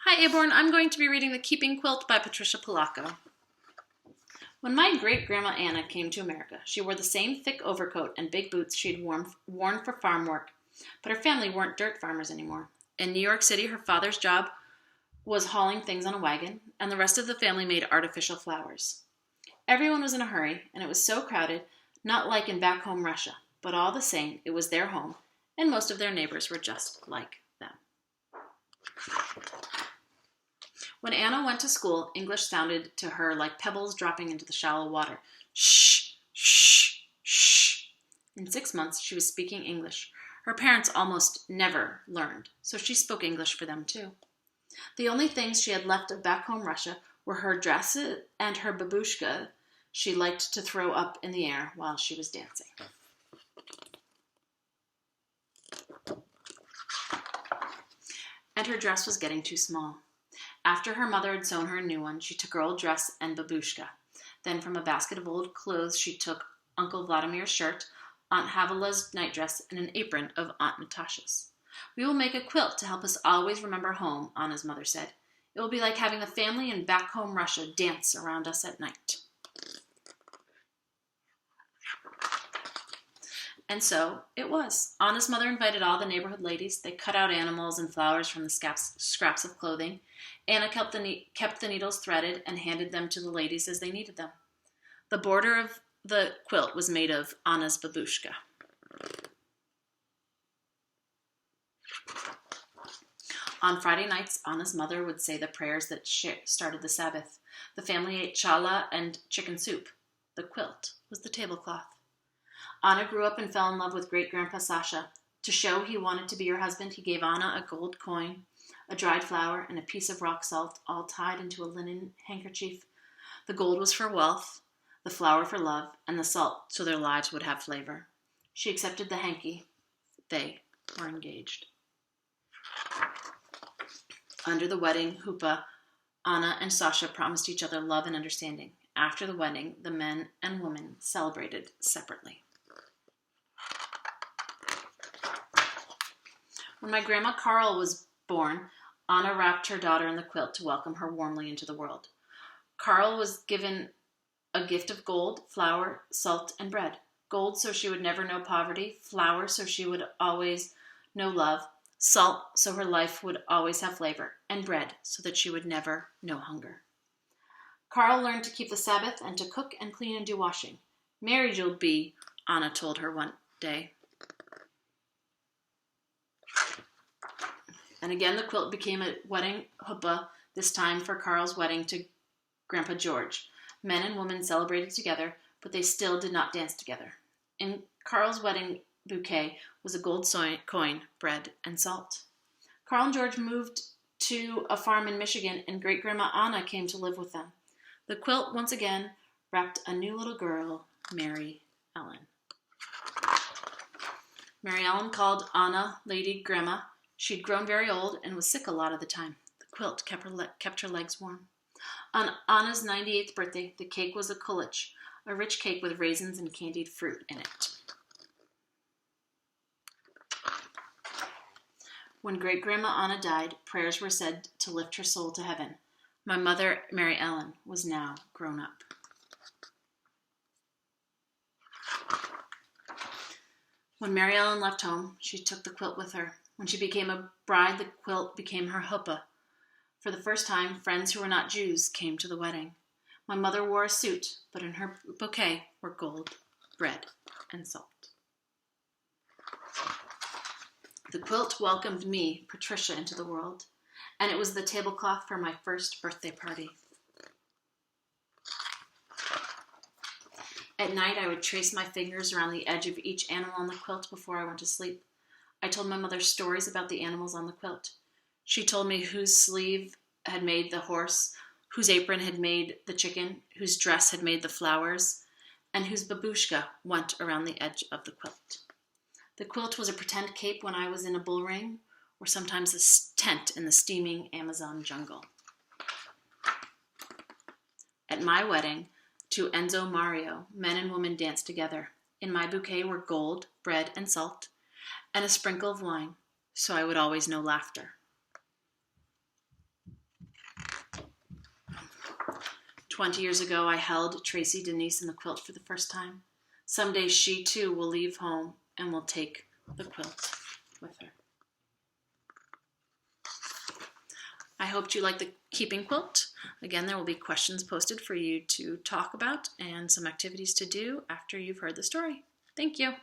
Hi, Aborn. I'm going to be reading The Keeping Quilt by Patricia Polacco. When my great-grandma Anna came to America, she wore the same thick overcoat and big boots she had worn for farm work, but her family weren't dirt farmers anymore. In New York City, her father's job was hauling things on a wagon, and the rest of the family made artificial flowers. Everyone was in a hurry, and it was so crowded, not like in back home Russia, but all the same, it was their home, and most of their neighbors were just like them. When Anna went to school, English sounded to her like pebbles dropping into the shallow water. Shh, shh, shh. In 6 months, she was speaking English. Her parents almost never learned, so she spoke English for them too. The only things she had left of back home Russia were her dress and her babushka she liked to throw up in the air while she was dancing. And her dress was getting too small. After her mother had sewn her a new one, she took her old dress and babushka. Then from a basket of old clothes, she took Uncle Vladimir's shirt, Aunt Havela's nightdress, and an apron of Aunt Natasha's. "We will make a quilt to help us always remember home," Anna's mother said. "It will be like having the family in back home Russia dance around us at night." And so it was. Anna's mother invited all the neighborhood ladies. They cut out animals and flowers from the scraps of clothing. Anna kept the needles threaded and handed them to the ladies as they needed them. The border of the quilt was made of Anna's babushka. On Friday nights, Anna's mother would say the prayers that started the Sabbath. The family ate challah and chicken soup. The quilt was the tablecloth. Anna grew up and fell in love with great-grandpa Sasha. To show he wanted to be her husband, he gave Anna a gold coin, a dried flower, and a piece of rock salt, all tied into a linen handkerchief. The gold was for wealth, the flower for love, and the salt so their lives would have flavor. She accepted the hanky. They were engaged. Under the wedding huppah, Anna and Sasha promised each other love and understanding. After the wedding, the men and women celebrated separately. When my grandma Carl was born, Anna wrapped her daughter in the quilt to welcome her warmly into the world. Carl was given a gift of gold, flour, salt, and bread. Gold so she would never know poverty, flour so she would always know love, salt so her life would always have flavor, and bread so that she would never know hunger. Carl learned to keep the Sabbath and to cook and clean and do washing. "Married you'll be," Anna told her one day. And again the quilt became a wedding huppah, this time for Carl's wedding to Grandpa George. Men and women celebrated together, but they still did not dance together. In Carl's wedding bouquet was a gold coin, bread, and salt. Carl and George moved to a farm in Michigan, and great-grandma Anna came to live with them. The quilt once again wrapped a new little girl, Mary Ellen. Mary Ellen called Anna Lady Grandma. She'd grown very old and was sick a lot of the time. The quilt kept her legs warm. On Anna's 98th birthday, the cake was a kulach, a rich cake with raisins and candied fruit in it. When great-grandma Anna died, prayers were said to lift her soul to heaven. My mother, Mary Ellen, was now grown up. When Mary Ellen left home, she took the quilt with her. When she became a bride, the quilt became her huppah. For the first time, friends who were not Jews came to the wedding. My mother wore a suit, but in her bouquet were gold, bread, and salt. The quilt welcomed me, Patricia, into the world, and it was the tablecloth for my first birthday party. At night, I would trace my fingers around the edge of each animal on the quilt before I went to sleep. I told my mother stories about the animals on the quilt. She told me whose sleeve had made the horse, whose apron had made the chicken, whose dress had made the flowers, and whose babushka went around the edge of the quilt. The quilt was a pretend cape when I was in a bull ring, or sometimes a tent in the steaming Amazon jungle. At my wedding, to Enzo Mario, men and women danced together. In my bouquet were gold, bread, and salt, and a sprinkle of wine, so I would always know laughter. 20 years ago, I held Tracy Denise in the quilt for the first time. Someday she too will leave home and will take the quilt with her. I hoped you liked the Keeping Quilt. Again, there will be questions posted for you to talk about and some activities to do after you've heard the story. Thank you.